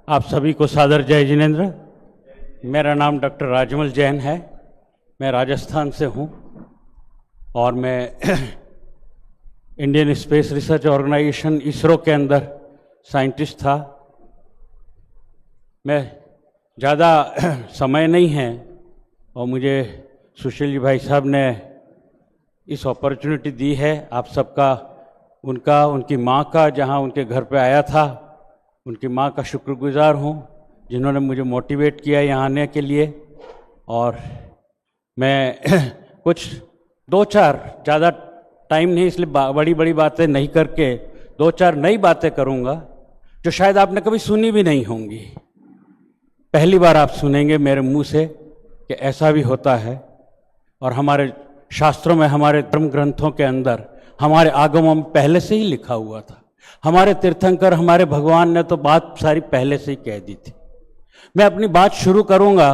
आप सभी को सादर जय जिनेन्द्र। मेरा नाम डॉक्टर राजमल जैन है। मैं राजस्थान से हूँ और मैं Indian space research organisation ISRO के अंदर साइंटिस्ट था। मैं ज़्यादा समय नहीं है और मुझे सुशील जी भाई साहब ने इस अपॉर्चुनिटी दी है आप सबका, उनकी माँ का, जहाँ उनके घर पे आया था, उनकी माँ का शुक्रगुजार हूँ जिन्होंने मुझे मोटिवेट किया यहाँ आने के लिए। और मैं कुछ दो चार, ज़्यादा टाइम नहीं इसलिए बड़ी बड़ी बातें नहीं करके दो चार नई बातें करूँगा जो शायद आपने कभी सुनी भी नहीं होंगी। पहली बार आप सुनेंगे मेरे मुंह से कि ऐसा भी होता है। और हमारे शास्त्रों में, हमारे धर्म ग्रंथों के अंदर, हमारे आगमों में पहले से ही लिखा हुआ था। हमारे तीर्थंकर, हमारे भगवान ने तो बात सारी पहले से ही कह दी थी। मैं अपनी बात शुरू करूंगा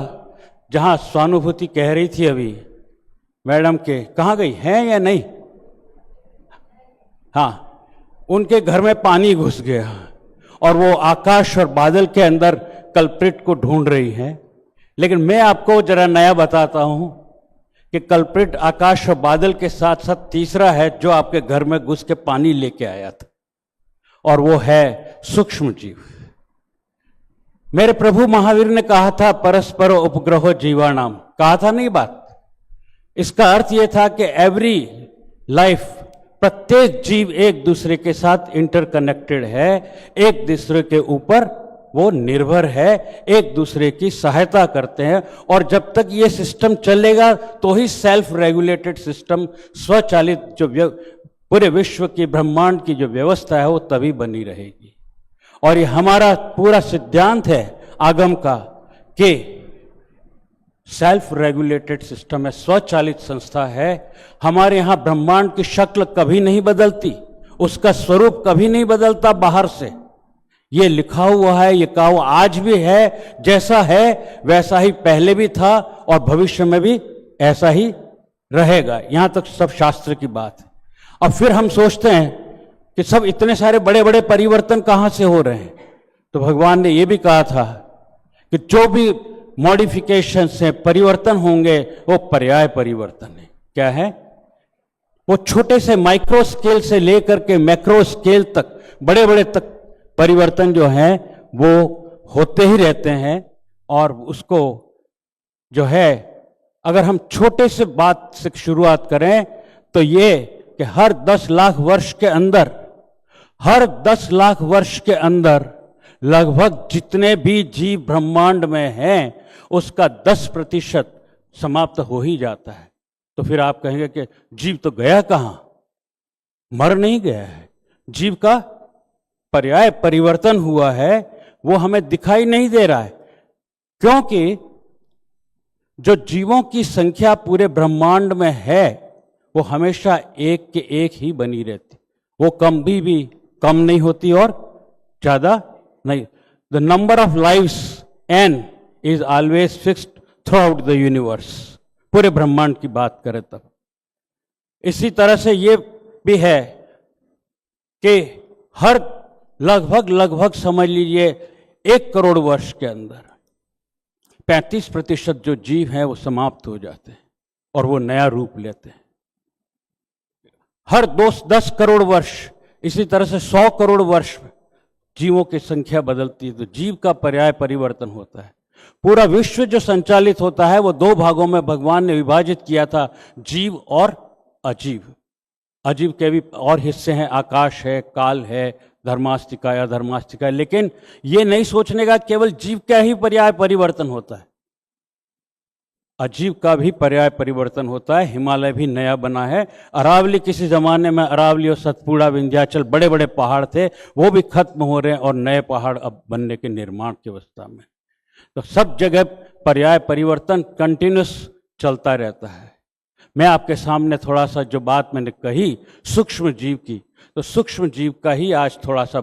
जहां स्वानुभूति कह रही थी अभी मैडम के, कहाँ गई हैं या नहीं? हाँ, उनके घर में पानी घुस गया और वो आकाश और बादल के अंदर कल्प्रिट को ढूंढ रही हैं। लेकिन मैं आपको जरा नया बताता हूं कि कल्प्रिट आकाश और बादल के साथ साथ तीसरा है जो आपके घर में घुस के पानी लेके आया था, और वो है सूक्ष्म जीव। मेरे प्रभु महावीर ने कहा था परस्पर उपग्रहो जीवाणाम, कहा था नहीं बात। इसका अर्थ यह था कि एवरी लाइफ, प्रत्येक जीव एक दूसरे के साथ इंटरकनेक्टेड है, एक दूसरे के ऊपर वो निर्भर है, एक दूसरे की सहायता करते हैं। और जब तक ये सिस्टम चलेगा तो ही सेल्फ रेगुलेटेड सिस्टम, स्वचालित जो पूरे विश्व की, ब्रह्मांड की जो व्यवस्था है वो तभी बनी रहेगी। और ये हमारा पूरा सिद्धांत है आगम का कि सेल्फ रेगुलेटेड सिस्टम है, स्वचालित संस्था है। हमारे यहां ब्रह्मांड की शक्ल कभी नहीं बदलती, उसका स्वरूप कभी नहीं बदलता बाहर से। ये लिखा हुआ है, ये कहा हुआ आज भी है, जैसा है वैसा ही पहले भी था और भविष्य में भी ऐसा ही रहेगा। यहां तक सब शास्त्र की बात है। अब फिर हम सोचते हैं कि सब इतने सारे बड़े बड़े परिवर्तन कहां से हो रहे हैं? तो भगवान ने यह भी कहा था कि जो भी मॉडिफिकेशन से परिवर्तन होंगे वो पर्याय परिवर्तन है। क्या है वो? छोटे से माइक्रो स्केल से लेकर के मैक्रो स्केल तक, बड़े बड़े तक परिवर्तन जो हैं वो होते ही रहते हैं। और उसको जो है, अगर हम छोटे से बात से शुरुआत करें तो ये कि हर 10 लाख वर्ष के अंदर, हर 10 लाख वर्ष के अंदर लगभग जितने भी जीव ब्रह्मांड में हैं उसका 10% समाप्त हो ही जाता है। तो फिर आप कहेंगे कि जीव तो गया कहां? मर नहीं गया है, जीव का पर्याय परिवर्तन हुआ है, वो हमें दिखाई नहीं दे रहा है। क्योंकि जो जीवों की संख्या पूरे ब्रह्मांड में है वो हमेशा एक के एक ही बनी रहती, वो कभी भी कम नहीं होती और ज्यादा नहीं। The number of lives n is always fixed through out the universe, पूरे ब्रह्मांड की बात करें तब। इसी तरह से ये भी है कि हर लगभग समझ लीजिए 1 करोड़ वर्ष के अंदर 35% जो जीव हैं वो समाप्त हो जाते हैं और वो नया रूप लेते हैं। हर 10 करोड़ वर्ष, इसी तरह से 100 करोड़ वर्ष जीवों की संख्या बदलती है, तो जीव का पर्याय परिवर्तन होता है। पूरा विश्व जो संचालित होता है वो 2 भागों में भगवान ने विभाजित किया था, जीव और अजीव। अजीव के भी और हिस्से हैं, आकाश है, काल है, धर्मास्तिका या धर्मास्तिका। लेकिन ये नहीं सोचने का केवल जीव का ही पर्याय परिवर्तन होता है, अजीव का भी पर्याय परिवर्तन होता है। हिमालय भी नया बना है। अरावली, किसी जमाने में अरावली और सतपुड़ा, विंध्याचल बड़े बड़े पहाड़ थे, वो भी खत्म हो रहे हैं और नए पहाड़ अब बनने के निर्माण की अवस्था में। तो सब जगह पर्याय परिवर्तन कंटिन्यूस चलता रहता है। मैं आपके सामने थोड़ा सा जो बात मैंने कही सूक्ष्म जीव की, तो सूक्ष्म जीव का ही आज थोड़ा सा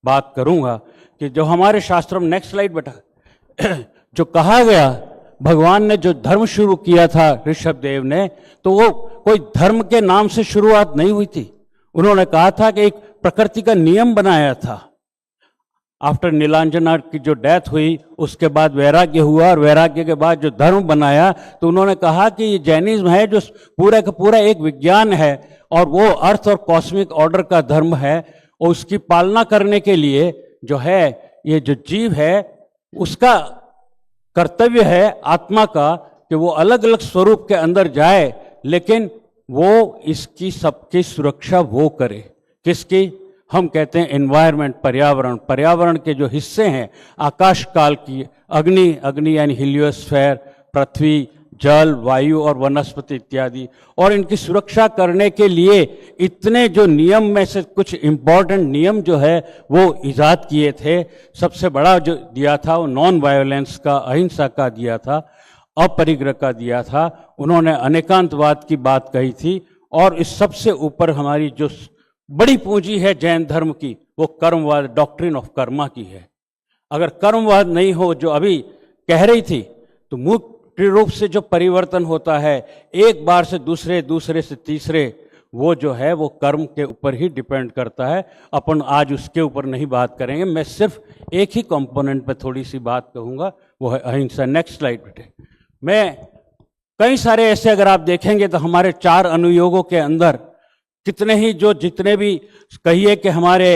बात करूंगा कि जो हमारे शास्त्रों में, नेक्स्ट स्लाइड बेटा, जो कहा गया, भगवान ने जो धर्म शुरू किया था ऋषभ देव ने, तो वो कोई धर्म के नाम से शुरुआत नहीं हुई थी। उन्होंने कहा था कि एक प्रकृति का नियम बनाया था। आफ्टर नीलांजना की जो डेथ हुई उसके बाद वैराग्य हुआ, और वैराग्य के बाद जो धर्म बनाया, तो उन्होंने कहा कि ये जैनिज्म है जो पूरा का पूरा एक विज्ञान है और वो अर्थ और कॉस्मिक ऑर्डर का धर्म है, और उसकी पालना करने के लिए जो है ये जो जीव है उसका कर्तव्य है आत्मा का कि वो अलग अलग स्वरूप के अंदर जाए, लेकिन वो इसकी सबकी सुरक्षा वो करे। किसकी? हम कहते हैं एनवायरनमेंट, पर्यावरण। पर्यावरण के जो हिस्से हैं आकाश काल की, अग्नि, अग्नि यानी हीलियोस्फेयर, पृथ्वी, जल, वायु और वनस्पति इत्यादि, और इनकी सुरक्षा करने के लिए इतने जो नियम में से कुछ इम्पॉर्टेंट नियम जो है वो इजाद किए थे। सबसे बड़ा जो दिया था वो नॉन वायोलेंस का, अहिंसा का दिया था, अपरिग्रह का दिया था। उन्होंने अनेकांतवाद की बात कही थी, और इस सबसे ऊपर हमारी जो बड़ी पूंजी है जैन धर्म की वो कर्मवाद, डॉक्ट्रिन ऑफ कर्मा की है। अगर कर्मवाद नहीं हो जो अभी कह रही थी, तो मुख्य रूप से जो परिवर्तन होता है एक बार से दूसरे, दूसरे से तीसरे, वो जो है वो कर्म के ऊपर ही डिपेंड करता है। अपन आज उसके ऊपर नहीं बात करेंगे, मैं सिर्फ एक ही कंपोनेंट पे थोड़ी सी बात कहूँगा, वो है अहिंसा। नेक्स्ट स्लाइड बेटे। मैं कई सारे ऐसे अगर आप देखेंगे तो हमारे 4 अनुयोगों के अंदर कितने ही जो जितने भी कहिए कि हमारे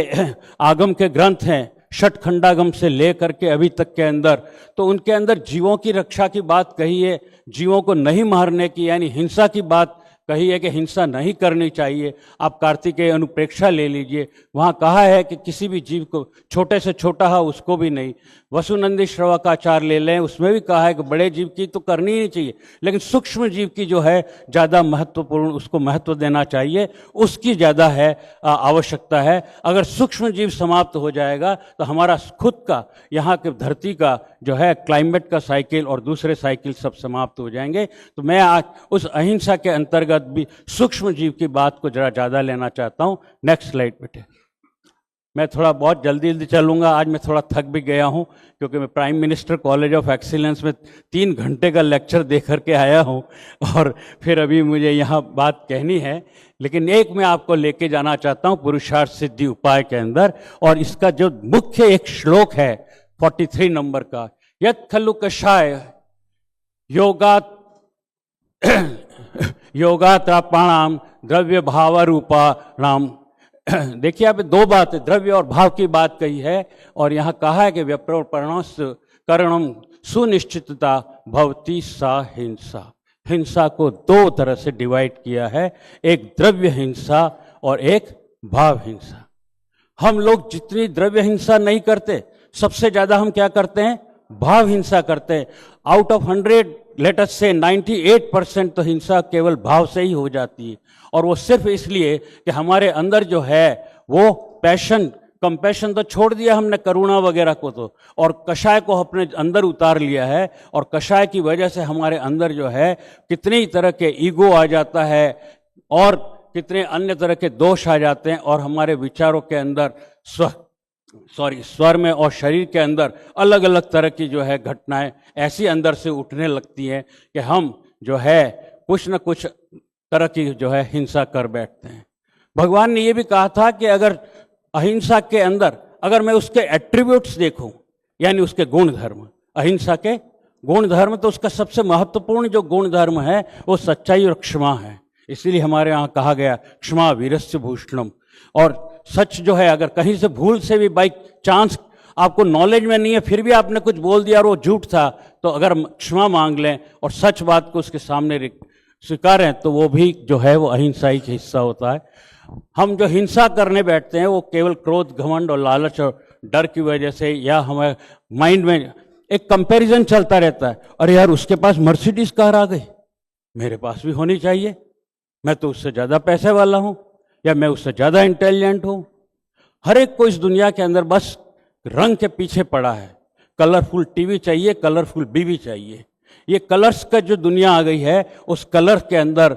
आगम के ग्रंथ हैं, षटखंडागम से लेकर के अभी तक के अंदर, तो उनके अंदर जीवों की रक्षा की बात कही है, जीवों को नहीं मारने की यानी हिंसा की बात कही है कि हिंसा नहीं करनी चाहिए। आप कार्तिकेय अनुप्रेक्षा ले लीजिए, वहाँ कहा है कि किसी भी जीव को, छोटे से छोटा हो उसको भी नहीं। वसुनंदी श्रवकाचार ले लें, उसमें भी कहा है कि बड़े जीव की तो करनी ही नहीं चाहिए, लेकिन सूक्ष्म जीव की जो है ज़्यादा महत्वपूर्ण, उसको महत्व देना चाहिए, उसकी ज़्यादा है आवश्यकता है। अगर सूक्ष्म जीव समाप्त हो जाएगा तो हमारा खुद का, यहाँ के धरती का जो है क्लाइमेट का साइकिल और दूसरे साइकिल सब समाप्त हो जाएंगे। तो मैं आज उस अहिंसा के अंतर्गत भी सूक्ष्म जीव की बात को जरा ज़्यादा लेना चाहता हूँ। नेक्स्ट स्लाइड बेटे। मैं थोड़ा बहुत जल्दी जल्दी चलूँगा, आज मैं थोड़ा थक भी गया हूँ क्योंकि मैं prime minister college of excellence में 3 घंटे का लेक्चर दे करके आया हूँ, और फिर अभी मुझे यहाँ बात कहनी है। लेकिन एक मैं आपको लेके जाना चाहता हूँ पुरुषार्थ सिद्धि उपाय के अंदर, और इसका जो मुख्य एक श्लोक है 43 नंबर का, यत् खलु कषाय योगात योगात्रापाणाम द्रव्य भाव रूपा नाम। देखिए आप 2 बात, द्रव्य और भाव की बात कही है, और यहाँ कहा है कि व्यप्रपणस करणम सुनिश्चितता भवती सा हिंसा। हिंसा को 2 तरह से डिवाइड किया है, एक द्रव्य हिंसा और एक भाव हिंसा। हम लोग जितनी द्रव्य हिंसा नहीं करते, सबसे ज्यादा हम क्या करते हैं? भाव हिंसा करते हैं। आउट ऑफ 100 लेट अस से 98% तो हिंसा केवल भाव से ही हो जाती है, और वो सिर्फ इसलिए कि हमारे अंदर जो है वो पैशन, कंपैशन तो छोड़ दिया हमने, करुणा वगैरह को तो, और कषाय को अपने अंदर उतार लिया है, और कषाय की वजह से हमारे अंदर जो है कितनी तरह के ईगो आ जाता है और कितने अन्य तरह के दोष आ जाते हैं, और हमारे विचारों के अंदर स्वर में और शरीर के अंदर अलग अलग तरह की जो है घटनाएं ऐसी अंदर से उठने लगती हैं कि हम जो है कुछ न कुछ तरह की जो है हिंसा कर बैठते हैं। भगवान ने ये भी कहा था कि अगर अहिंसा के अंदर अगर मैं उसके एट्रीब्यूट्स देखूं, यानी उसके गुण धर्म, अहिंसा के गुण धर्म, तो उसका सबसे महत्वपूर्ण जो गुण धर्म है वो सच्चाई और क्षमा है। इसीलिए हमारे यहाँ कहा गया क्षमा वीरस्य भूषणम। और सच जो है, अगर कहीं से भूल से भी बाई चांस आपको नॉलेज में नहीं है, फिर भी आपने कुछ बोल दिया और वो झूठ था, तो अगर क्षमा मांग लें और सच बात को उसके सामने स्वीकारें, तो वो भी जो है वो अहिंसा ही हिस्सा होता है। हम जो हिंसा करने बैठते हैं वो केवल क्रोध, घमंड और लालच और डर की वजह से, या हमारे माइंड में एक कंपैरिजन चलता रहता है, अरे यार उसके पास मर्सिडीज कार आ गई, मेरे पास भी होनी चाहिए, मैं तो उससे ज़्यादा पैसे वाला हूँ, या मैं उससे ज़्यादा इंटेलिजेंट हूँ। हर एक को इस दुनिया के अंदर बस रंग के पीछे पड़ा है, कलरफुल टीवी चाहिए, कलरफुल बीवी चाहिए। ये कलर्स का जो दुनिया आ गई है, उस कलर के अंदर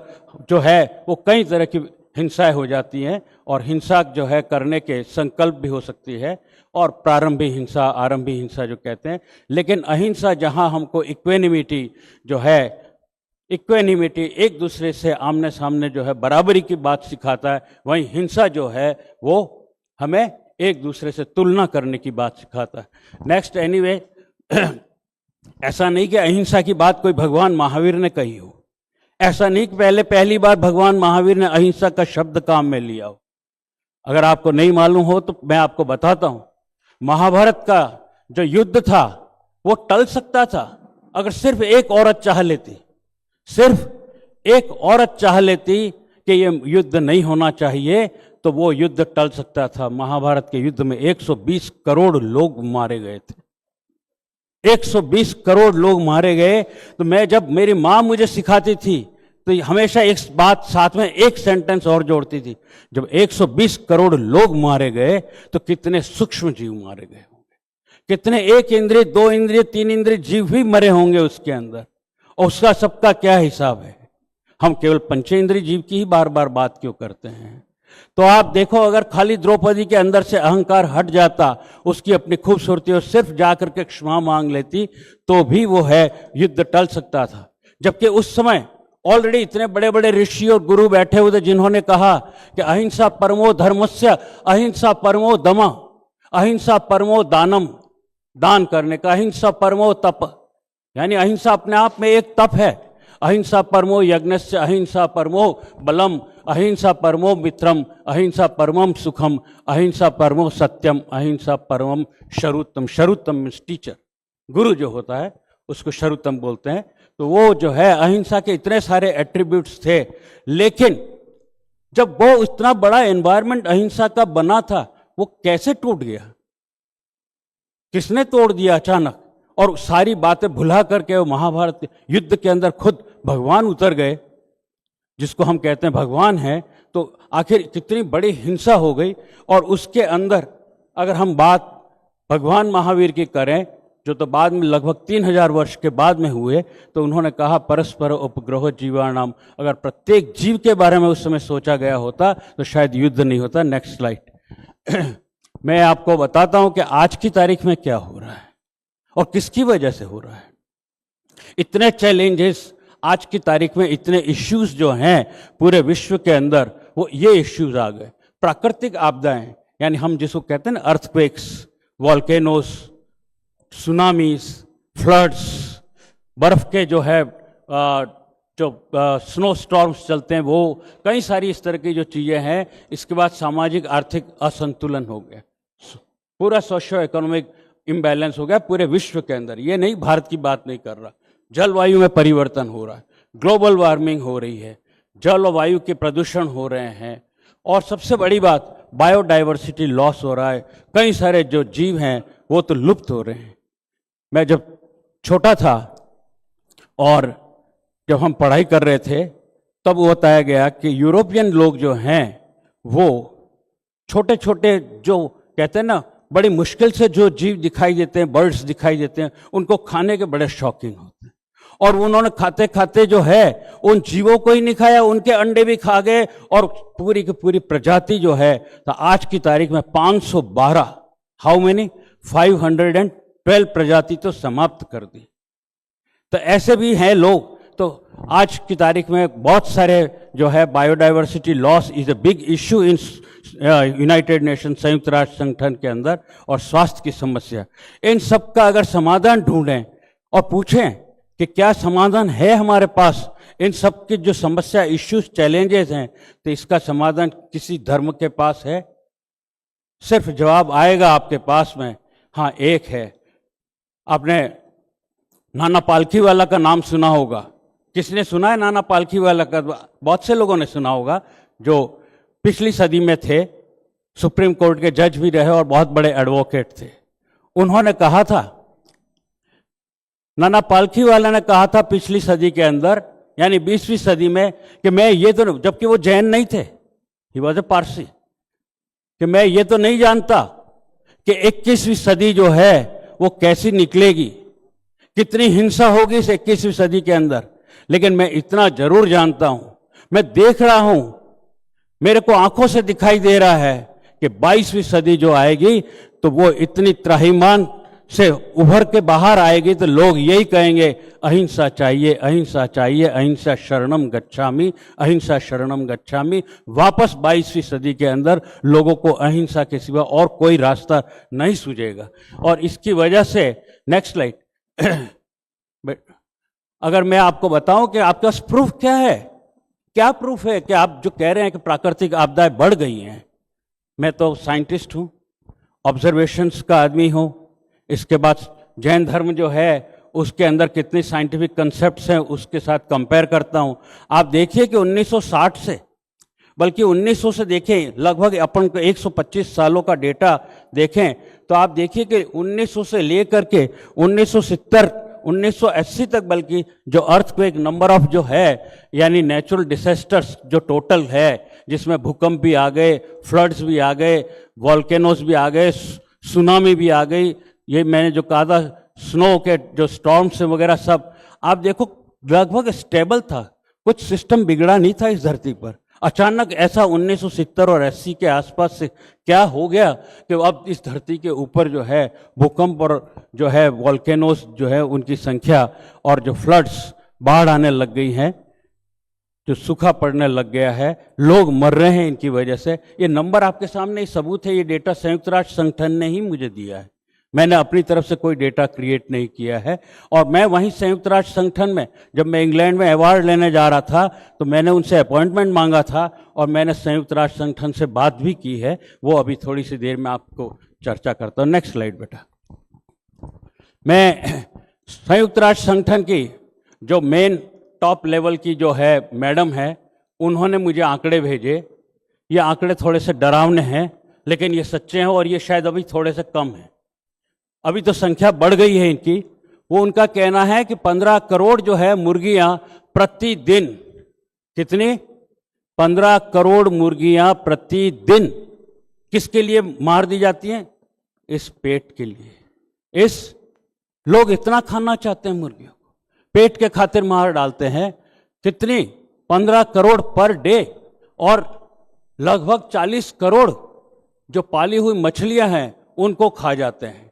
जो है वो कई तरह की हिंसाएं हो जाती हैं, और हिंसा जो है करने के संकल्प भी हो सकती है, और प्रारंभिक हिंसा, आरंभिक हिंसा जो कहते हैं। लेकिन अहिंसा जहाँ हमको इक्वेनिमिटी जो है, इक्वेनिमिटी, एक दूसरे से आमने सामने जो है बराबरी की बात सिखाता है, वहीं हिंसा जो है वो हमें एक दूसरे से तुलना करने की बात सिखाता है। नेक्स्ट, एनीवे, ऐसा नहीं कि अहिंसा की बात कोई भगवान महावीर ने कही हो, ऐसा नहीं कि पहली बार भगवान महावीर ने अहिंसा का शब्द काम में लिया हो। अगर आपको नहीं मालूम हो तो मैं आपको बताता हूं, महाभारत का जो युद्ध था वो टल सकता था अगर सिर्फ एक औरत चाह लेती, सिर्फ एक औरत चाह लेती कि ये युद्ध नहीं होना चाहिए, तो वो युद्ध टल सकता था। महाभारत के युद्ध में 120 करोड़ लोग मारे गए थे, 120 करोड़ लोग मारे गए। तो मैं, जब मेरी माँ मुझे सिखाती थी तो हमेशा एक बात साथ में एक सेंटेंस और जोड़ती थी, जब 120 करोड़ लोग मारे गए तो कितने सूक्ष्म जीव मारे गए होंगे, कितने एक इंद्रिय, दो इंद्रिय, तीन इंद्रिय जीव भी मरे होंगे उसके अंदर, और उसका सबका क्या हिसाब है। हम केवल पंचेंद्रिय जीव की ही बार बार बात क्यों करते हैं। तो आप देखो, अगर खाली द्रौपदी के अंदर से अहंकार हट जाता, उसकी अपनी खूबसूरती और सिर्फ जाकर के क्षमा मांग लेती, तो भी वो है युद्ध टल सकता था। जबकि उस समय ऑलरेडी इतने बड़े बड़े ऋषि और गुरु बैठे हुए थे जिन्होंने कहा कि अहिंसा परमो धर्मस्य, अहिंसा परमो दम, अहिंसा परमो दानम, दान करने का, अहिंसा परमो तप, यानी अहिंसा अपने आप में एक तप है। अहिंसा परमो यज्ञस्य, अहिंसा परमो बलम, अहिंसा परमो मित्रम, अहिंसा परमम सुखम, अहिंसा परमो सत्यम, अहिंसा परमम शरुतम। शरुतम मीन्स टीचर, गुरु जो होता है उसको शरुतम बोलते हैं। तो वो जो है, अहिंसा के इतने सारे एट्रीब्यूट्स थे, लेकिन जब वो इतना बड़ा एनवायरनमेंट अहिंसा का बना था, वो कैसे टूट गया, किसने तोड़ दिया अचानक, और सारी बातें भुला करके वो महाभारत युद्ध के अंदर खुद भगवान उतर गए, जिसको हम कहते हैं भगवान है। तो आखिर कितनी बड़ी हिंसा हो गई। और उसके अंदर अगर हम बात भगवान महावीर की करें, जो तो बाद में लगभग 3000 वर्ष के बाद में हुए, तो उन्होंने कहा परस्पर उपग्रह जीवाणाम। अगर प्रत्येक जीव के बारे में उस समय सोचा गया होता तो शायद युद्ध नहीं होता। Next slide. मैं आपको बताता हूं कि आज की तारीख में क्या हो रहा है और किसकी वजह से हो रहा है। इतने चैलेंजेस आज की तारीख में, इतने इश्यूज जो हैं पूरे विश्व के अंदर, वो ये इश्यूज आ गए। प्राकृतिक आपदाएं, यानी हम जिसको कहते हैं ना अर्थक्वेक्स, वॉल्केनोस, सुनामीज, फ्लड्स, बर्फ के जो है जो स्नो स्टॉर्म्स चलते हैं, वो कई सारी इस तरह की जो चीज़ें हैं। इसके बाद सामाजिक आर्थिक असंतुलन हो गया, पूरा सोशियो इकोनॉमिक इम्बैलेंस हो गया पूरे विश्व के अंदर। ये नहीं, भारत की बात नहीं कर रहा। जलवायु में परिवर्तन हो रहा है, ग्लोबल वार्मिंग हो रही है, जल और वायु के प्रदूषण हो रहे हैं, और सबसे बड़ी बात बायोडाइवर्सिटी लॉस हो रहा है। कई सारे जो जीव हैं वो तो लुप्त हो रहे हैं। मैं जब छोटा था और जब हम पढ़ाई कर रहे थे, तब वो बताया गया कि यूरोपियन लोग जो हैं वो छोटे छोटे, जो कहते हैं ना, बड़ी मुश्किल से जो जीव दिखाई देते हैं, बर्ड्स दिखाई देते हैं, उनको खाने के बड़े शौकीन होते हैं। और उन्होंने खाते खाते जो है उन जीवों को ही नहीं खाया, उनके अंडे भी खा गए, और पूरी की पूरी प्रजाति जो है, तो आज की तारीख में 512, हाउ मेनी, 512 प्रजाति तो समाप्त कर दी। तो ऐसे भी हैं लोग। तो आज की तारीख में बहुत सारे जो है biodiversity loss is a big issue in United nation, संयुक्त राष्ट्र संगठन के अंदर, और स्वास्थ्य की समस्या। इन सब का अगर समाधान ढूंढें और पूछें कि क्या समाधान है हमारे पास, इन सब की जो समस्या, इश्यूज, चैलेंजेस हैं, तो इसका समाधान किसी धर्म के पास है? सिर्फ जवाब आएगा आपके पास में, हाँ एक है। आपने नाना पालखीवाला का नाम सुना होगा। किसने सुना है नाना पालखीवाला का? बहुत से लोगों ने सुना होगा, जो पिछली सदी में थे, सुप्रीम कोर्ट के जज भी रहे और बहुत बड़े एडवोकेट थे। उन्होंने कहा था, नाना पालखीवाला ने कहा था पिछली सदी के अंदर, यानी 20वीं सदी में, कि मैं ये तो, जबकि वो जैन नहीं थे, ही वॉज ए पारसी, कि मैं ये तो नहीं जानता कि 21वीं सदी जो है वो कैसी निकलेगी, कितनी हिंसा होगी इस 21वीं सदी के अंदर, लेकिन मैं इतना जरूर जानता हूं, मैं देख रहा हूं, मेरे को आंखों से दिखाई दे रहा है कि 22वीं सदी जो आएगी तो वो इतनी त्राहिमाम से उभर के बाहर आएगी तो लोग यही कहेंगे, अहिंसा चाहिए, अहिंसा चाहिए, अहिंसा शरणम गच्छामि, अहिंसा शरणम गच्छामि। वापस 22वीं सदी के अंदर लोगों को अहिंसा के सिवा और कोई रास्ता नहीं सूझेगा। और इसकी वजह से, नेक्स्ट स्लाइड, अगर मैं आपको बताऊं कि आपके पास प्रूफ क्या है, क्या प्रूफ है कि आप जो कह रहे हैं कि प्राकृतिक आपदाएं बढ़ गई हैं। मैं तो साइंटिस्ट हूं, ऑब्जर्वेशंस का आदमी हूं। इसके बाद जैन धर्म जो है उसके अंदर कितनी साइंटिफिक कंसेप्ट्स हैं उसके साथ कंपेयर करता हूं। आप देखिए कि 1960 से, बल्कि 1900 से देखें, लगभग अपन को 125 सालों का डेटा देखें तो आप देखिए कि 1900 से लेकर के 1970 1980 तक, बल्कि जो अर्थक्वेक नंबर ऑफ जो है, यानी नेचुरल डिसेस्टर्स जो टोटल है, जिसमें भूकंप भी आ गए, फ्लड्स भी आ गए, वॉल्केनोज भी आ गए, सुनामी भी आ गई, ये मैंने जो कहा था स्नो के जो स्टॉर्म्स वगैरह सब, आप देखो लगभग स्टेबल था, कुछ सिस्टम बिगड़ा नहीं था इस धरती पर। अचानक ऐसा 1970 और 80 के आसपास से क्या हो गया कि अब इस धरती के ऊपर जो है भूकंप और जो है वॉल्केनोस जो है उनकी संख्या और जो फ्लड्स, बाढ़ आने लग गई है, जो सूखा पड़ने लग गया है, लोग मर रहे हैं इनकी वजह से। ये नंबर आपके सामने सबूत है, ये डेटा संयुक्त राष्ट्र संगठन ने ही मुझे दिया है, मैंने अपनी तरफ से कोई डेटा क्रिएट नहीं किया है। और मैं वहीं संयुक्त राष्ट्र संगठन में, जब मैं इंग्लैंड में अवार्ड लेने जा रहा था तो मैंने उनसे अपॉइंटमेंट मांगा था और मैंने संयुक्त राष्ट्र संगठन से बात भी की है, वो अभी थोड़ी सी देर में आपको चर्चा करता हूँ। नेक्स्ट स्लाइड बेटा। मैं संयुक्त राष्ट्र संगठन की जो मेन टॉप लेवल की जो है मैडम है, उन्होंने मुझे आंकड़े भेजे। ये आंकड़े थोड़े से डरावने हैं लेकिन ये सच्चे हैं और ये शायद अभी थोड़े से कम हैं, अभी तो संख्या बढ़ गई है इनकी। वो उनका कहना है कि 15 करोड़ जो है मुर्गियां प्रतिदिन, कितनी? 15 करोड़ मुर्गियां प्रतिदिन किसके लिए मार दी जाती हैं? इस पेट के लिए। इस लोग इतना खाना चाहते हैं मुर्गियों को, पेट के खातिर मार डालते हैं। कितनी? 15 करोड़ पर डे। और लगभग 40 करोड़ जो पाली हुई मछलियां हैं उनको खा जाते हैं।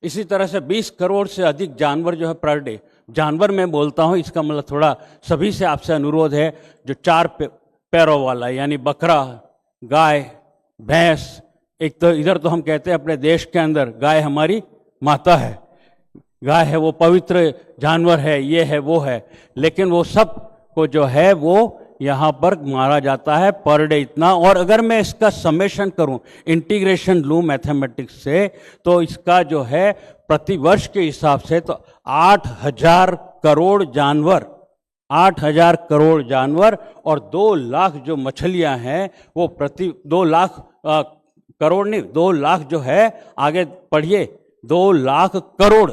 इसी तरह से 20 करोड़ से अधिक जानवर जो है पर डे, जानवर मैं बोलता हूं इसका मतलब थोड़ा सभी से आपसे अनुरोध है, जो 4 पैरों वाला, यानी बकरा, गाय, भैंस। एक तो इधर तो हम कहते हैं अपने देश के अंदर गाय हमारी माता है, गाय है वो पवित्र जानवर है, ये है वो है, लेकिन वो सब को जो है वो यहाँ पर मारा जाता है पर डे इतना। और अगर मैं इसका समेशन करूं, इंटीग्रेशन लूं मैथमेटिक्स से, तो इसका जो है प्रति वर्ष के हिसाब से तो 8,000 करोड़ जानवर, 8,000 करोड़ जानवर और 2 लाख जो मछलियां हैं वो प्रति 2 लाख करोड़ नहीं, 2 लाख जो है, आगे पढ़िए, 2 लाख करोड़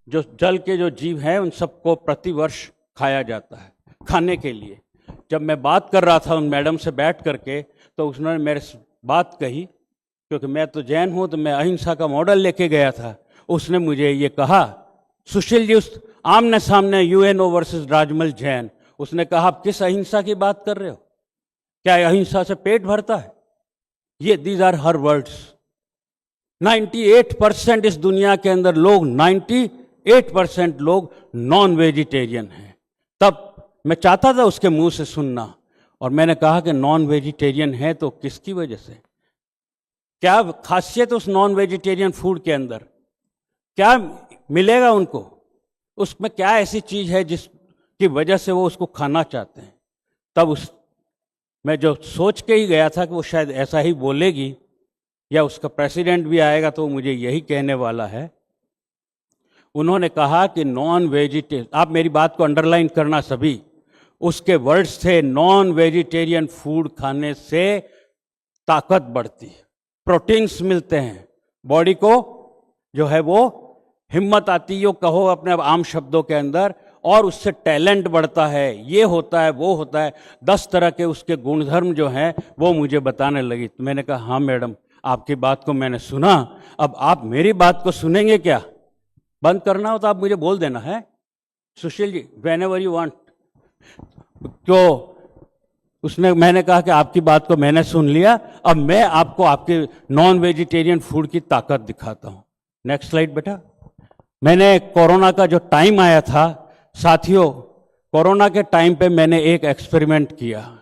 जो जल के जो जीव हैं उन सबको प्रति वर्ष खाया जाता है खाने के लिए। जब मैं बात कर रहा था उन मैडम से बैठ करके तो उसने मेरे से बात कही, क्योंकि मैं तो जैन हूं तो मैं अहिंसा का मॉडल लेके गया था। उसने मुझे ये कहा, सुशील जी, उस आमने सामने यूएनओ वर्सेस राजमल जैन, उसने कहा आप किस अहिंसा की बात कर रहे हो? क्या अहिंसा से पेट भरता है? ये दीज आर हर वर्ड्स। 98% इस दुनिया के अंदर लोग, 98% लोग नॉन वेजिटेरियन हैं। तब मैं चाहता था उसके मुंह से सुनना, और मैंने कहा कि नॉन वेजिटेरियन है तो किसकी वजह से? क्या खासियत उस नॉन वेजिटेरियन फूड के अंदर? क्या मिलेगा उनको? उसमें क्या ऐसी चीज है जिसकी वजह से वो उसको खाना चाहते हैं? तब मैं जो सोच के ही गया था कि वो शायद ऐसा ही बोलेगी, या उसका प्रेसिडेंट भी आएगा तो मुझे यही कहने वाला है। उन्होंने कहा कि नॉन वेजिटेरियन, आप मेरी बात को अंडरलाइन करना सभी, उसके वर्ड्स थे नॉन वेजिटेरियन फूड खाने से ताकत बढ़ती है, प्रोटीन्स मिलते हैं बॉडी को, जो है वो हिम्मत आती है, कहो अपने आम शब्दों के अंदर, और उससे टैलेंट बढ़ता है, ये होता है वो होता है। 10 तरह के उसके गुणधर्म जो हैं वो मुझे बताने लगी। तो मैंने कहा हाँ मैडम, आपकी बात को मैंने सुना, अब आप मेरी बात को सुनेंगे क्या? बंद करना हो तो आप मुझे बोल देना है, Sushil ji, when ever you want. तो मैंने कहा कि आपकी बात को मैंने सुन लिया, अब मैं आपको आपके नॉन वेजिटेरियन फूड की ताकत दिखाता हूं। नेक्स्ट स्लाइड बेटा। मैंने कोरोना का जो टाइम आया था, साथियों, कोरोना के टाइम पे मैंने एक एक्सपेरिमेंट किया।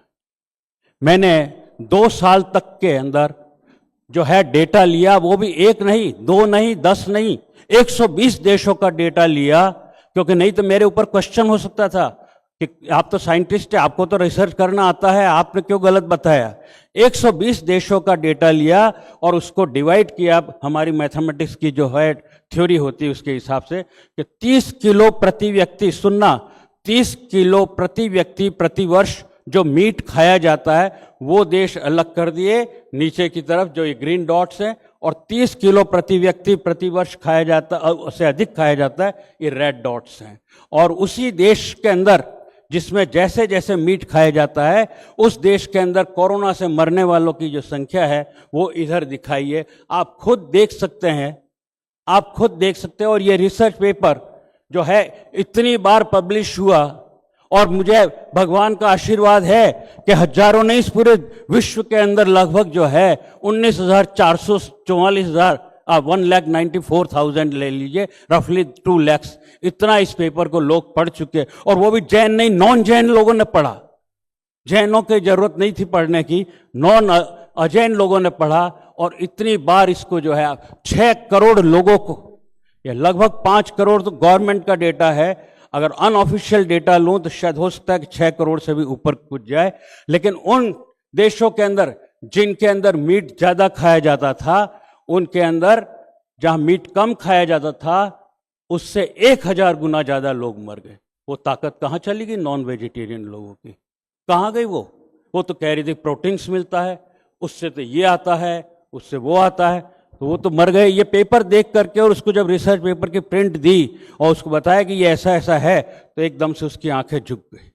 मैंने 2 साल तक के अंदर जो है डेटा लिया, वो भी 1 नहीं, 2 नहीं, 10 नहीं, 120 देशों का डेटा लिया, क्योंकि नहीं तो मेरे ऊपर क्वेश्चन हो सकता था कि आप तो साइंटिस्ट हैं, आपको तो रिसर्च करना आता है, आपने क्यों गलत बताया। 120 देशों का डेटा लिया और उसको डिवाइड किया, हमारी मैथमेटिक्स की जो है थ्योरी होती है उसके हिसाब से, कि 30 किलो प्रति व्यक्ति, सुनना, 30 किलो प्रति व्यक्ति प्रति वर्ष जो मीट खाया जाता है वो देश अलग कर दिए नीचे की तरफ, जो ये ग्रीन डॉट्स हैं, और 30 किलो प्रति व्यक्ति प्रति वर्ष खाया जाता, उससे अधिक खाया जाता है, ये रेड डॉट्स हैं। और उसी देश के अंदर जिसमें जैसे जैसे मीट खाया जाता है, उस देश के अंदर कोरोना से मरने वालों की जो संख्या है वो इधर दिखाई है। आप खुद देख सकते हैं, आप खुद देख सकते हैं। और ये रिसर्च पेपर जो है इतनी बार पब्लिश हुआ, और मुझे भगवान का आशीर्वाद है कि हजारों नहीं, इस पूरे विश्व के अंदर लगभग जो है 19,444,000, 1,94,000 ले लीजिए, रफली 2 लाख, इतना इस पेपर को लोग पढ़ चुके, और वो भी जैन नहीं, नॉन जैन लोगों ने पढ़ा। जैनों की जरूरत नहीं थी पढ़ने की, नॉन अजैन लोगों ने पढ़ा, और इतनी बार इसको जो है 6 करोड़ लोगों को, ये लगभग 5 करोड़ तो गवर्नमेंट का डेटा है, अगर अनऑफिशियल डेटा लूं तो शायद हो सकता है कि 6 करोड़ से भी ऊपर कुछ जाए। लेकिन उन देशों के अंदर जिनके अंदर मीट ज्यादा खाया जाता था, उनके अंदर जहां मीट कम खाया जाता था, उससे 1000 गुना ज्यादा लोग मर गए। वो ताकत कहां चली गई नॉन वेजिटेरियन लोगों की? कहां गई वो तो कह रही थी प्रोटीन्स मिलता है, उससे तो ये आता है, उससे वो आता है, तो वो तो मर गए। ये पेपर देख करके, और उसको जब रिसर्च पेपर की प्रिंट दी और उसको बताया कि ये ऐसा ऐसा है, तो एकदम से उसकी आंखें झुक गई,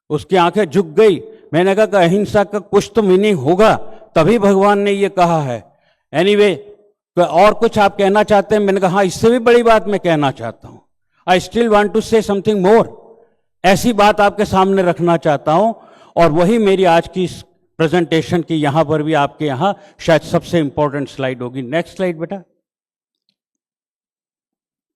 उसकी आंखें झुक गई। मैंने कहा कि अहिंसा का कुछ तो मीनिंग होगा, तभी भगवान ने ये कहा है। एनीवे, और कुछ आप कहना चाहते हैं? मैंने कहा हाँ, इससे भी बड़ी बात मैं कहना चाहता हूं। I still want to say something more, ऐसी बात आपके सामने रखना चाहता हूं, और वही मेरी आज की प्रेजेंटेशन की यहां पर भी आपके यहां शायद सबसे इंपॉर्टेंट स्लाइड होगी। नेक्स्ट स्लाइड बेटा।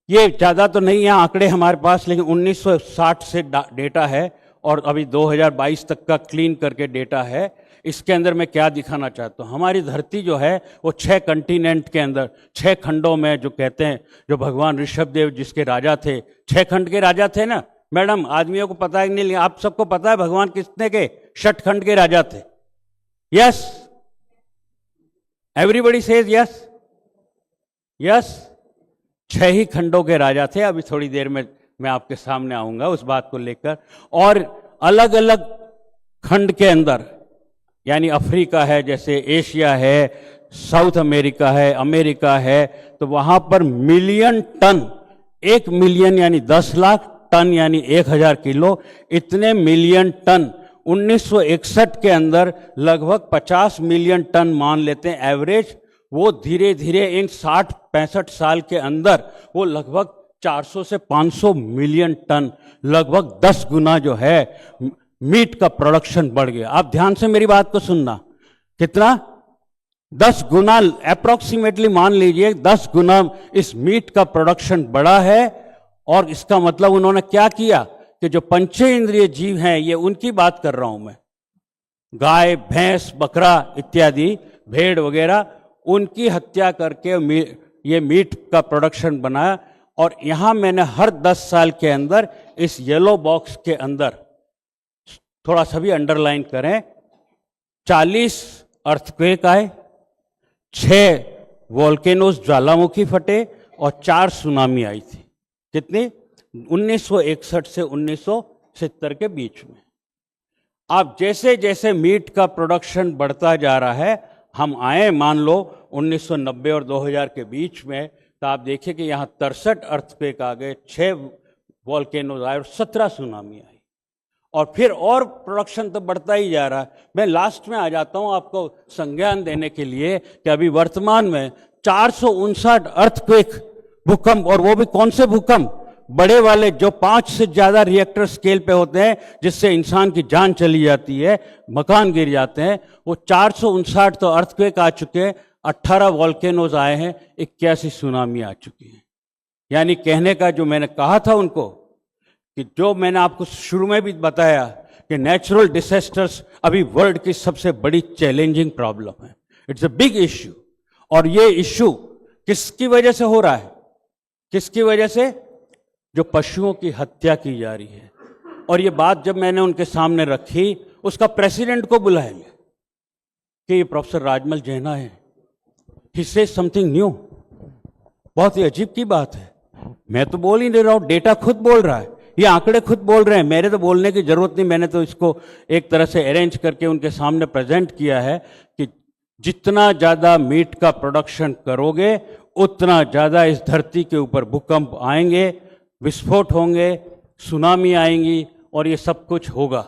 ये ज्यादा तो नहीं है आंकड़े हमारे पास, लेकिन 1960 से डेटा है, और अभी 2022 तक का क्लीन करके डेटा है। इसके अंदर मैं क्या दिखाना चाहता हूं, हमारी धरती जो है वो 6 कंटिनेंट के अंदर, 6 खंडों में, जो कहते हैं, जो भगवान ऋषभदेव जिसके राजा थे, 6 खंड के राजा थे ना मैडम, आदमियों को पता है कि नहीं? आप सबको पता है भगवान कितने के? 6 खंड के राजा थे। Yes, everybody says yes, yes, 6 ही खंडों के राजा थे। अभी थोड़ी देर में मैं आपके सामने आऊंगा उस बात को लेकर। और अलग अलग खंड के अंदर, यानी अफ्रीका है, जैसे एशिया है, साउथ अमेरिका है, तो वहां पर मिलियन टन, 1 मिलियन यानी 10 लाख, टन यानी 1000 किलो, इतने मिलियन टन 1961 के अंदर लगभग 50 मिलियन टन मान लेते हैं एवरेज। वो धीरे धीरे इन 60-65 साल के अंदर वो लगभग 400 से 500 मिलियन टन, लगभग 10 गुना जो है मीट का प्रोडक्शन बढ़ गया। आप ध्यान से मेरी बात को सुनना, कितना? 10 गुना अप्रोक्सीमेटली, मान लीजिए 10 गुना इस मीट का प्रोडक्शन बढ़ा है। और इसका मतलब उन्होंने क्या किया कि जो पंचेंद्रिय जीव हैं, ये उनकी बात कर रहा हूं मैं, गाय, भैंस, बकरा इत्यादि, भेड़ वगैरह, उनकी हत्या करके ये मीट का प्रोडक्शन बनाया। और यहां मैंने हर 10 साल के अंदर इस येलो बॉक्स के अंदर, थोड़ा सा भी अंडरलाइन करें, 40 अर्थक्वेक आए, 6 वोल्केनोस ज्वालामुखी फटे, और 4 सुनामी आई थी। कितनी? 1961 से 1970 के बीच में। अब जैसे जैसे मीट का प्रोडक्शन बढ़ता जा रहा है, हम आए मान लो 1990 और 2000 के बीच में, तो आप देखिए कि यहाँ 63 अर्थक्वेक आ गए, 6 वोल्केनोज आए और 17 सुनामी आई। और फिर और प्रोडक्शन तो बढ़ता ही जा रहा है। मैं लास्ट में आ जाता हूँ आपको संज्ञान देने के लिए कि अभी वर्तमान में 459 अर्थक्वेक, भूकंप, और वो भी कौन से भूकंप? बड़े वाले, जो 5 से ज्यादा रिएक्टर स्केल पे होते हैं, जिससे इंसान की जान चली जाती है, मकान गिर जाते हैं। वो 459 तो अर्थक्वेक आ चुके हैं, 18 वोल्केनोज आए हैं, 81 सुनामी आ चुकी है। यानी कहने का जो मैंने कहा था उनको कि जो मैंने आपको शुरू में भी बताया कि नेचुरल डिजास्टर्स अभी वर्ल्ड की सबसे बड़ी चैलेंजिंग प्रॉब्लम है, इट्स अ बिग इश्यू। और ये इश्यू किसकी वजह से हो रहा है? किसकी वजह से? जो पशुओं की हत्या की जा रही है। और ये बात जब मैंने उनके सामने रखी, उसका प्रेसिडेंट को बुलाएंगे कि ये प्रोफेसर राजमल जैना है, ही सेज समथिंग न्यू। बहुत ही अजीब की बात है। मैं तो बोल ही नहीं रहा हूं, डेटा खुद बोल रहा है, ये आंकड़े खुद बोल रहे हैं, मेरे तो बोलने की जरूरत नहीं। मैंने तो इसको एक तरह से अरेंज करके उनके सामने प्रेजेंट किया है कि जितना ज्यादा मीट का प्रोडक्शन करोगे उतना ज्यादा इस धरती के ऊपर भूकंप आएंगे, विस्फोट होंगे, सुनामी आएंगी और ये सब कुछ होगा।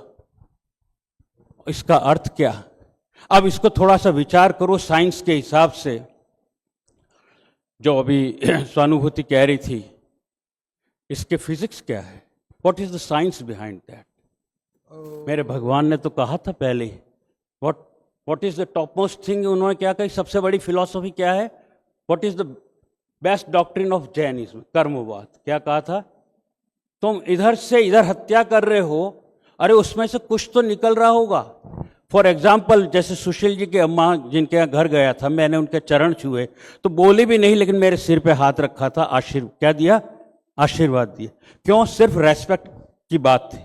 इसका अर्थ क्या? अब इसको थोड़ा सा विचार करो साइंस के हिसाब से। जो अभी स्वानुभूति कह रही थी, इसके फिजिक्स क्या है? What is the science behind that? मेरे भगवान ने तो कहा था पहले ही, what is the topmost thing, उन्होंने क्या कही, सबसे बड़ी फिलॉसफी क्या है? What is the best doctrine of Jainism? कर्मवाद। क्या कहा था? तुम इधर से इधर हत्या कर रहे हो, अरे उसमें से कुछ तो निकल रहा होगा। फॉर एग्जाम्पल, जैसे सुशील जी की अम्मा जिनके यहाँ घर गया था, मैंने उनके चरण छुए तो बोली भी नहीं, लेकिन मेरे सिर पे हाथ रखा था, क्या दिया? आशीर्वाद दिए। क्यों? सिर्फ रेस्पेक्ट की बात थी।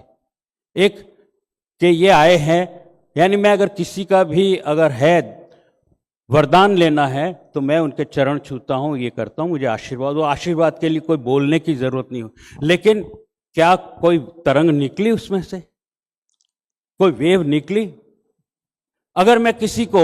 एक कि ये आए हैं, यानी मैं अगर किसी का भी अगर है वरदान लेना है तो मैं उनके चरण छूता हूं, ये करता हूं, मुझे आशीर्वाद। वो आशीर्वाद के लिए कोई बोलने की जरूरत नहीं हो। लेकिन क्या कोई तरंग निकली उसमें से? कोई वेव निकली? अगर मैं किसी को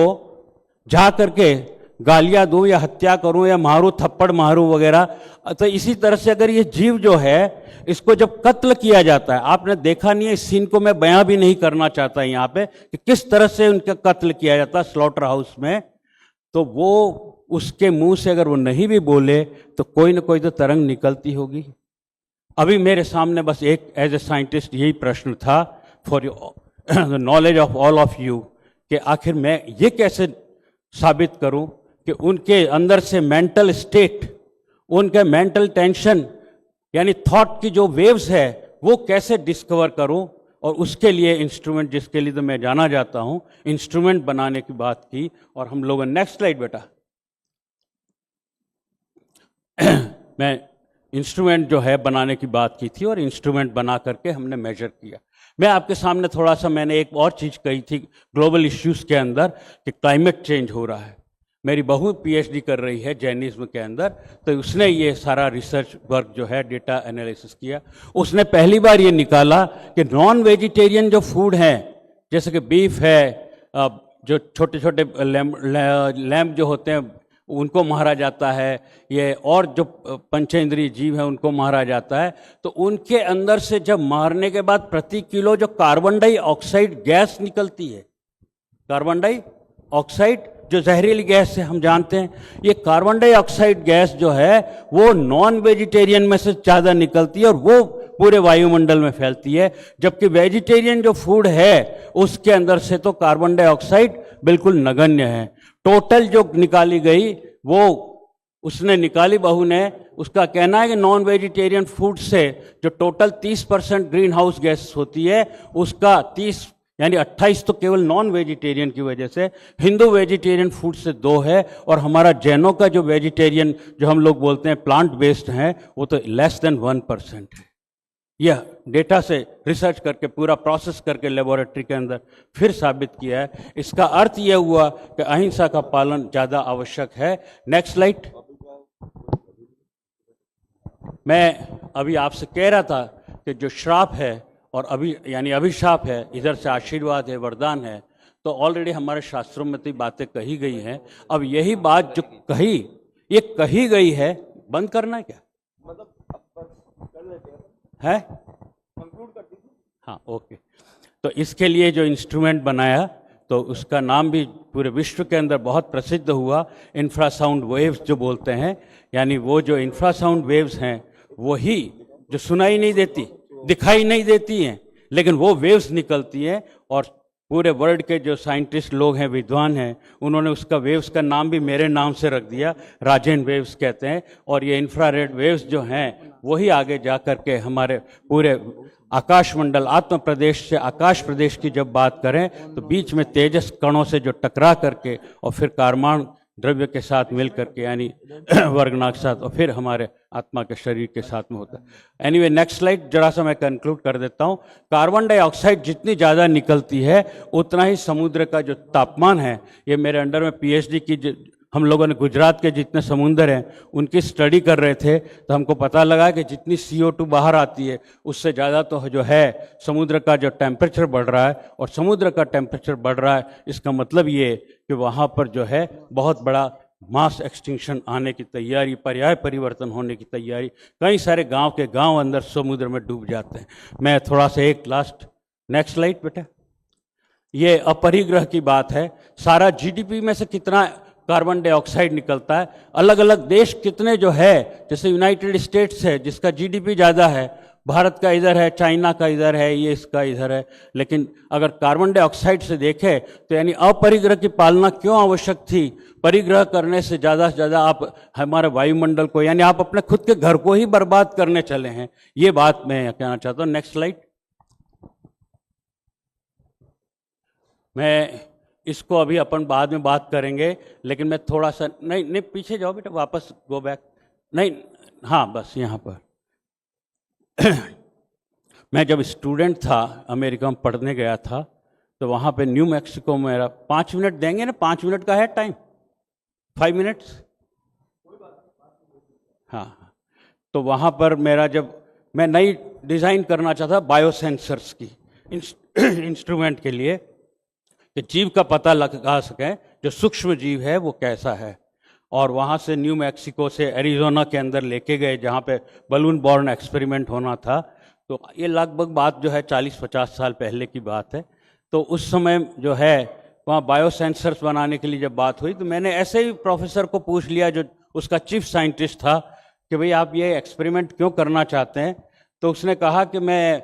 जा करके गालियां दूं या हत्या करूं या मारूं, थप्पड़ मारूं वगैरह, तो इसी तरह से अगर ये जीव जो है, इसको जब कत्ल किया जाता है, आपने देखा नहीं है, इस सीन को मैं बयां भी नहीं करना चाहता यहाँ पे कि किस तरह से उनका कत्ल किया जाता है स्लॉटर हाउस में, तो वो उसके मुंह से अगर वो नहीं भी बोले तो कोई ना कोई तो तरंग निकलती होगी। अभी मेरे सामने बस एक एज ए साइंटिस्ट यही प्रश्न था for the knowledge of all of you कि आखिर मैं ये कैसे साबित करूं कि उनके अंदर से मेंटल स्टेट, उनके मेंटल टेंशन यानी थॉट की जो वेव्स है वो कैसे डिस्कवर करूं। और उसके लिए इंस्ट्रूमेंट, जिसके लिए तो मैं जाना जाता हूं, इंस्ट्रूमेंट बनाने की बात की। और हम लोगों ने, नेक्स्ट स्लाइड बेटा, मैं इंस्ट्रूमेंट जो है बनाने की बात की थी और इंस्ट्रूमेंट बना करके हमने मेजर किया। मैं आपके सामने थोड़ा सा, मैंने एक और चीज कही थी ग्लोबल इश्यूज के अंदर कि क्लाइमेट चेंज हो रहा है। मेरी बहू पीएचडी कर रही है जैनिज्म के अंदर, तो उसने ये सारा रिसर्च वर्क जो है डेटा एनालिसिस किया। उसने पहली बार ये निकाला कि नॉन वेजिटेरियन जो फूड हैं, जैसे कि बीफ है, जो छोटे छोटे लैम्ब जो होते हैं उनको मारा जाता है, ये और जो पंचेंद्रीय जीव है उनको मारा जाता है, तो उनके अंदर से जब मारने के बाद प्रति किलो जो कार्बन डाइऑक्साइड गैस निकलती है, कार्बन डाइऑक्साइड जो जहरीली गैस है हम जानते हैं, ये कार्बन डाइऑक्साइड गैस जो है वो नॉन वेजिटेरियन में से ज़्यादा निकलती है और वो पूरे वायुमंडल में फैलती है। जबकि वेजिटेरियन जो फूड है उसके अंदर से तो कार्बन डाइऑक्साइड बिल्कुल नगण्य है। टोटल जो निकाली गई वो उसने निकाली, बहू ने, उसका कहना है कि नॉन वेजिटेरियन फूड से जो टोटल 30% ग्रीन हाउस गैस होती है उसका 30 यानी 28 तो केवल नॉन वेजिटेरियन की वजह से, हिंदू वेजिटेरियन फूड से 2 है, और हमारा जैनों का जो वेजिटेरियन जो हम लोग बोलते हैं प्लांट बेस्ड है वो तो लेस देन 1% है। यह डेटा से रिसर्च करके पूरा प्रोसेस करके लेबोरेटरी के अंदर फिर साबित किया है। इसका अर्थ यह हुआ कि अहिंसा का पालन ज़्यादा आवश्यक है। Next slide. मैं अभी आपसे कह रहा था कि जो श्राप है और अभी यानी अभिशाप है, इधर से आशीर्वाद है, वरदान है, तो ऑलरेडी हमारे शास्त्रों में तो बातें कही गई हैं। अब यही बात जो कही, ये कही गई है, बंद करना है क्या? मतलब है, हाँ, ओके। तो इसके लिए जो इंस्ट्रूमेंट बनाया तो उसका नाम भी पूरे विश्व के अंदर बहुत प्रसिद्ध हुआ, इंफ्रासाउंड वेव्स जो बोलते हैं। यानी वो जो इंफ्रासाउंड वेव्स हैं वही जो सुनाई नहीं देती, दिखाई नहीं देती हैं, लेकिन वो वेव्स निकलती हैं और पूरे वर्ल्ड के जो साइंटिस्ट लोग हैं, विद्वान हैं, उन्होंने उसका वेव्स का नाम भी मेरे नाम से रख दिया, राजेन वेव्स कहते हैं। और ये इंफ्रारेड वेव्स जो हैं वही आगे जा कर के हमारे पूरे आकाशमंडल, आत्म प्रदेश से आकाश प्रदेश की जब बात करें तो बीच में तेजस कणों से जो टकरा करके और फिर कारमान द्रव्य के साथ मिल करके यानी वर्गनाग के साथ और फिर हमारे आत्मा के शरीर के साथ में होता है। एनीवे, नेक्स्ट स्लाइड जरा सा मैं कंक्लूड कर देता हूँ। कार्बन डाइऑक्साइड जितनी ज़्यादा निकलती है उतना ही समुद्र का जो तापमान है, ये मेरे अंडर में पीएचडी की हम लोगों ने गुजरात के जितने समुंदर हैं उनकी स्टडी कर रहे थे, तो हमको पता लगा कि जितनी CO2 बाहर आती है उससे ज़्यादा तो जो है समुद्र का जो टेम्परेचर बढ़ रहा है, और समुद्र का टेम्परेचर बढ़ रहा है इसका मतलब ये कि वहाँ पर जो है बहुत बड़ा मास एक्सटिंक्शन आने की तैयारी, पर्याय परिवर्तन होने की तैयारी, कई सारे गांव के गांव अंदर समुद्र में डूब जाते हैं। मैं थोड़ा सा एक लास्ट, नेक्स्ट स्लाइड बेटा, ये अपरिग्रह की बात है। सारा जीडीपी में से कितना कार्बन डाइऑक्साइड निकलता है, अलग अलग देश कितने जो है, जैसे यूनाइटेड स्टेट्स है जिसका जीडीपी ज़्यादा है, भारत का इधर है, चाइना का इधर है, ये इसका इधर है। लेकिन अगर कार्बन डाइऑक्साइड से देखें तो यानी अपरिग्रह की पालना क्यों आवश्यक थी? परिग्रह करने से ज़्यादा आप हमारे वायुमंडल को, यानी आप अपने खुद के घर को ही बर्बाद करने चले हैं। ये बात मैं कहना चाहता हूँ। Next slide. मैं इसको अभी अपन बाद में बात करेंगे, लेकिन मैं थोड़ा सा, नहीं पीछे जाओ बेटा, वापस गो बैक, नहीं, हाँ बस यहाँ पर मैं जब स्टूडेंट था, अमेरिका में पढ़ने गया था, तो वहाँ पे न्यू मैक्सिको में मेरा 5 मिनट देंगे ना, 5 मिनट का है टाइम, 5 मिनट्स, हाँ। तो वहाँ पर मेरा जब मैं नई डिज़ाइन करना चाहता बायोसेंसर्स की इंस्ट्रूमेंट के लिए, कि जीव का पता लगा सकें, जो सूक्ष्म जीव है वो कैसा है। और वहाँ से न्यू मैक्सिको से एरिज़ोना के अंदर लेके गए जहाँ पे बलून बॉर्न एक्सपेरिमेंट होना था। तो ये लगभग बात जो है 40-50 साल पहले की बात है। तो उस समय जो है वहाँ बायोसेंसर्स बनाने के लिए जब बात हुई तो मैंने ऐसे ही प्रोफेसर को पूछ लिया जो उसका चीफ साइंटिस्ट था कि भाई आप ये एक्सपेरिमेंट क्यों करना चाहते हैं। तो उसने कहा कि मैं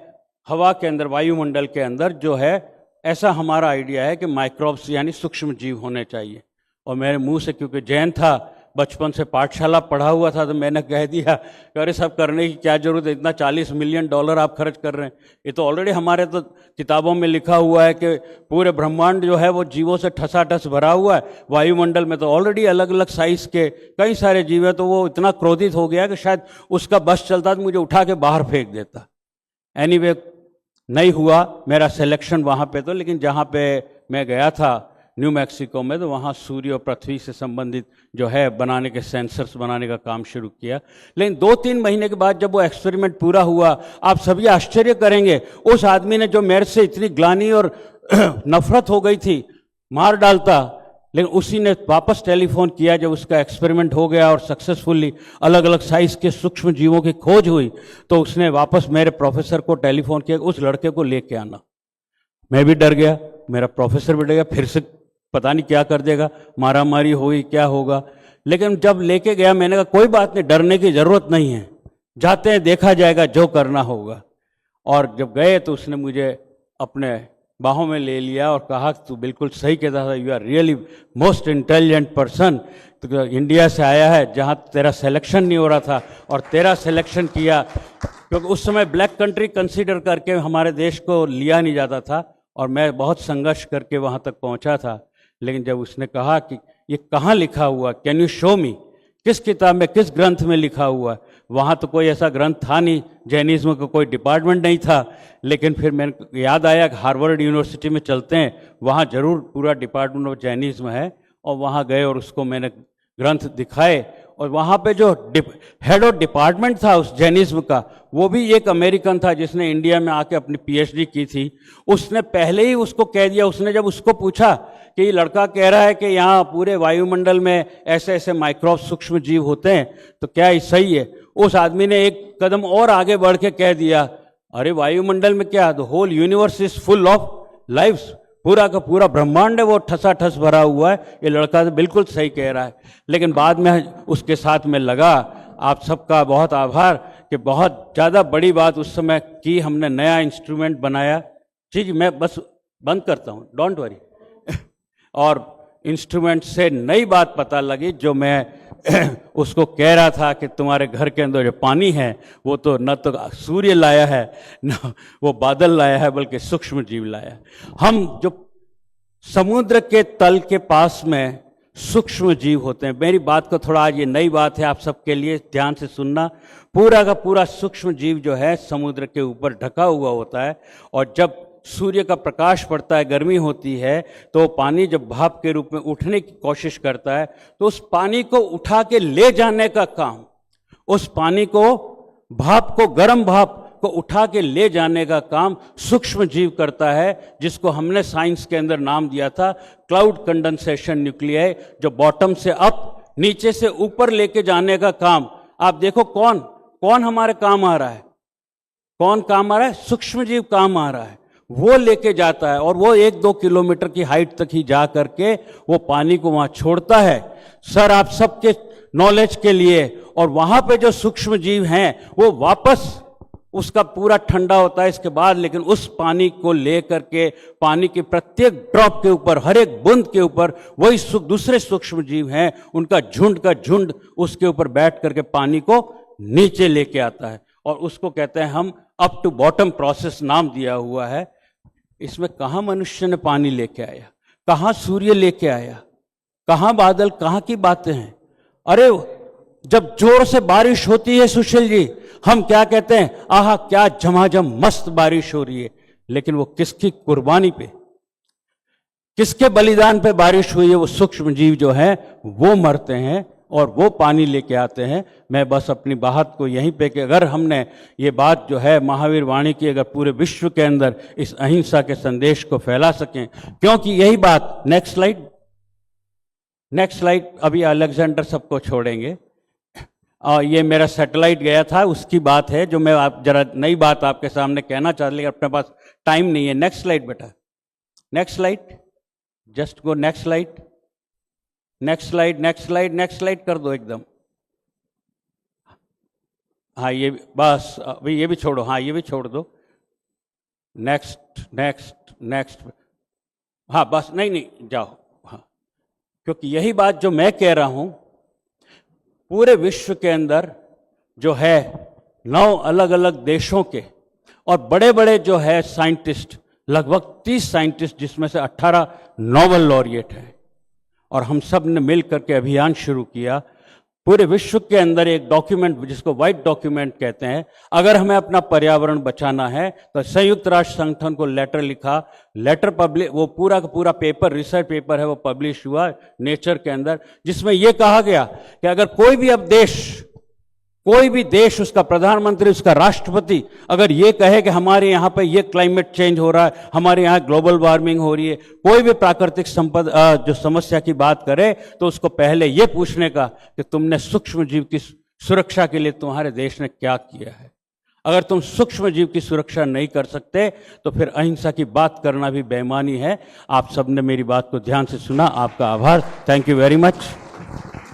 हवा के अंदर, वायुमंडल के अंदर जो है, ऐसा हमारा आइडिया है कि माइक्रोब्स यानी सूक्ष्म जीव होने चाहिए। और मेरे मुंह से, क्योंकि जैन था, बचपन से पाठशाला पढ़ा हुआ था, तो मैंने कह दिया कि अरे सब करने की क्या जरूरत है, इतना $40 मिलियन आप खर्च कर रहे हैं, ये तो ऑलरेडी हमारे तो किताबों में लिखा हुआ है कि पूरे ब्रह्मांड जो है वो जीवों से ठसाठस भरा हुआ है। वायुमंडल में तो ऑलरेडी अलग अलग साइज के कई सारे जीव है। तो वो इतना क्रोधित हो गया कि शायद उसका बस चलता तो मुझे उठा के बाहर फेंक देता। एनीवे, नहीं हुआ मेरा सिलेक्शन वहाँ पे तो, लेकिन जहाँ पे मैं गया था न्यू मैक्सिको में, तो वहाँ सूर्य और पृथ्वी से संबंधित जो है बनाने के सेंसर्स बनाने का काम शुरू किया। लेकिन 2-3 महीने के बाद जब वो एक्सपेरिमेंट पूरा हुआ, आप सभी आश्चर्य करेंगे, उस आदमी ने जो मेरे से इतनी ग्लानि और नफरत हो गई थी, मार डालता, लेकिन उसी ने वापस टेलीफोन किया जब उसका एक्सपेरिमेंट हो गया और सक्सेसफुली अलग अलग साइज के सूक्ष्म जीवों की खोज हुई। तो उसने वापस मेरे प्रोफेसर को टेलीफोन किया, उस लड़के को लेके आना। मैं भी डर गया, मेरा प्रोफेसर भी डर गया, फिर से पता नहीं क्या कर देगा, मारा मारी होगी, क्या होगा। लेकिन जब लेके गया, मैंने कहा कोई बात नहीं, डरने की जरूरत नहीं है, जाते हैं, देखा जाएगा, जो करना होगा। और जब गए तो उसने मुझे अपने बाहों में ले लिया और कहा तू बिल्कुल सही कहता था, you are really most intelligent person, तो इंडिया से आया है जहाँ तेरा सिलेक्शन नहीं हो रहा था और तेरा सिलेक्शन किया। क्योंकि उस समय ब्लैक कंट्री कंसीडर करके हमारे देश को लिया नहीं जाता था, और मैं बहुत संघर्ष करके वहाँ तक पहुँचा था। लेकिन जब उसने कहा कि ये कहाँ लिखा हुआ, कैन यू शो मी, किस किताब में, किस ग्रंथ में लिखा हुआ है, वहाँ तो कोई ऐसा ग्रंथ था नहीं, जैनिज्म का कोई डिपार्टमेंट नहीं था। लेकिन फिर मैंने याद आया कि हार्वर्ड यूनिवर्सिटी में चलते हैं, वहाँ जरूर पूरा डिपार्टमेंट ऑफ जैनिज्म है। और वहाँ गए और उसको मैंने ग्रंथ दिखाए, और वहाँ पे जो हेड ऑफ डिपार्टमेंट था उस जैनिज्म का, वो भी एक अमेरिकन था जिसने इंडिया में आके अपनी पीएचडी की थी। उसने पहले ही उसको कह दिया, उसने जब उसको पूछा कि ये लड़का कह रहा है कि यहाँ पूरे वायुमंडल में ऐसे ऐसे माइक्रोब सूक्ष्म जीव होते हैं, तो क्या ये सही है? उस आदमी ने एक कदम और आगे बढ़ के कह दिया, अरे वायुमंडल में क्या, the whole universe is full of lifes, पूरा का पूरा ब्रह्मांड है वो ठसाठस भरा हुआ है, ये लड़का तो बिल्कुल सही कह रहा है। लेकिन बाद में उसके साथ में लगा, आप सबका बहुत आभार कि बहुत ज़्यादा बड़ी बात उस समय की, हमने नया इंस्ट्रूमेंट बनाया। ठीक, मैं बस बंद करता हूँ, डोंट वरी। और इंस्ट्रूमेंट से नई बात पता लगी जो मैं उसको कह रहा था कि तुम्हारे घर के अंदर जो पानी है वो तो न तो सूर्य लाया है न वो बादल लाया है, बल्कि सूक्ष्म जीव लाया है। हम जो समुद्र के तल के पास में सूक्ष्म जीव होते हैं। मेरी बात को थोड़ा, आज ये नई बात है आप सबके लिए, ध्यान से सुनना। पूरा का पूरा सूक्ष्म जीव जो है समुद्र के ऊपर ढका हुआ होता है, और जब सूर्य का प्रकाश पड़ता है, गर्मी होती है, तो पानी जब भाप के रूप में उठने की कोशिश करता है, तो उस पानी को उठा के ले जाने का काम, उस पानी को, भाप को, गर्म भाप को उठा के ले जाने का काम सूक्ष्म जीव करता है, जिसको हमने साइंस के अंदर नाम दिया था क्लाउड कंडेंसेशन न्यूक्लियाई, जो बॉटम से अप, नीचे से ऊपर लेके जाने का काम। आप देखो कौन कौन हमारे काम आ रहा है, कौन काम आ रहा है? सूक्ष्म जीव काम आ रहा है, वो लेके जाता है, और वो 1-2 किलोमीटर की हाइट तक ही जा करके वो पानी को वहां छोड़ता है। सर, आप सबके नॉलेज के लिए, और वहां पे जो सूक्ष्म जीव हैं वो वापस, उसका पूरा ठंडा होता है इसके बाद, लेकिन उस पानी को लेकर के, पानी के प्रत्येक ड्रॉप के ऊपर, हर एक बूंद के ऊपर वही दूसरे सूक्ष्म जीव हैं, उनका झुंड का झुंड उसके ऊपर बैठ करके पानी को नीचे लेके आता है, और उसको कहते हैं हम अप टू बॉटम प्रोसेस नाम दिया हुआ है। इसमें कहाँ मनुष्य ने पानी लेके आया, कहाँ सूर्य लेके आया, कहाँ बादल, कहाँ की बातें हैं? अरे जब जोर से बारिश होती है सुशील जी, हम क्या कहते हैं? आहा क्या झमाझम मस्त बारिश हो रही है, लेकिन वो किसकी कुर्बानी पे, किसके बलिदान पे बारिश हुई है? वो सूक्ष्म जीव जो है वो मरते हैं और वो पानी लेके आते हैं। मैं बस अपनी बात को यहीं पे, कि अगर हमने ये बात जो है महावीर वाणी की, अगर पूरे विश्व के अंदर इस अहिंसा के संदेश को फैला सकें, क्योंकि यही बात, नेक्स्ट स्लाइड, नेक्स्ट स्लाइड, अभी अलेक्जेंडर सबको छोड़ेंगे। ये मेरा सैटेलाइट गया था, उसकी बात है जो मैं आप जरा नई बात आपके सामने कहना चाहता, लेकिन अपने पास टाइम नहीं है। नेक्स्ट स्लाइड बेटा, next slide, just go next slide, next slide, next slide, next slide कर दो एकदम। हाँ ये बस, अभी ये भी छोड़ो, हाँ ये भी छोड़ दो। नेक्स्ट नेक्स्ट नेक्स्ट, हाँ बस, नहीं नहीं जाओ, हाँ। क्योंकि यही बात जो मैं कह रहा हूं, पूरे विश्व के अंदर जो है 9 अलग अलग देशों के और बड़े बड़े जो है साइंटिस्ट, लगभग 30 साइंटिस्ट, जिसमें से 18 नोबेल लॉरिएट हैं, और हम सब ने मिल करके अभियान शुरू किया। पूरे विश्व के अंदर एक डॉक्यूमेंट, जिसको व्हाइट डॉक्यूमेंट कहते हैं, अगर हमें अपना पर्यावरण बचाना है तो संयुक्त राष्ट्र संगठन को लेटर लिखा, लेटर पब्लिश, वो पूरा का पूरा पेपर, रिसर्च पेपर है, वो पब्लिश हुआ नेचर के अंदर, जिसमें यह कहा गया कि अगर कोई भी अब देश, कोई भी देश, उसका प्रधानमंत्री, उसका राष्ट्रपति अगर ये कहे कि हमारे यहाँ पे ये क्लाइमेट चेंज हो रहा है, हमारे यहाँ ग्लोबल वार्मिंग हो रही है, कोई भी प्राकृतिक संपदा जो समस्या की बात करे, तो उसको पहले ये पूछने का कि तुमने सूक्ष्म जीव की सुरक्षा के लिए तुम्हारे देश ने क्या किया है। अगर तुम सूक्ष्म जीव की सुरक्षा नहीं कर सकते तो फिर अहिंसा की बात करना भी बेईमानी है। आप सबने मेरी बात को ध्यान से सुना, आपका आभार, थैंक यू वेरी मच।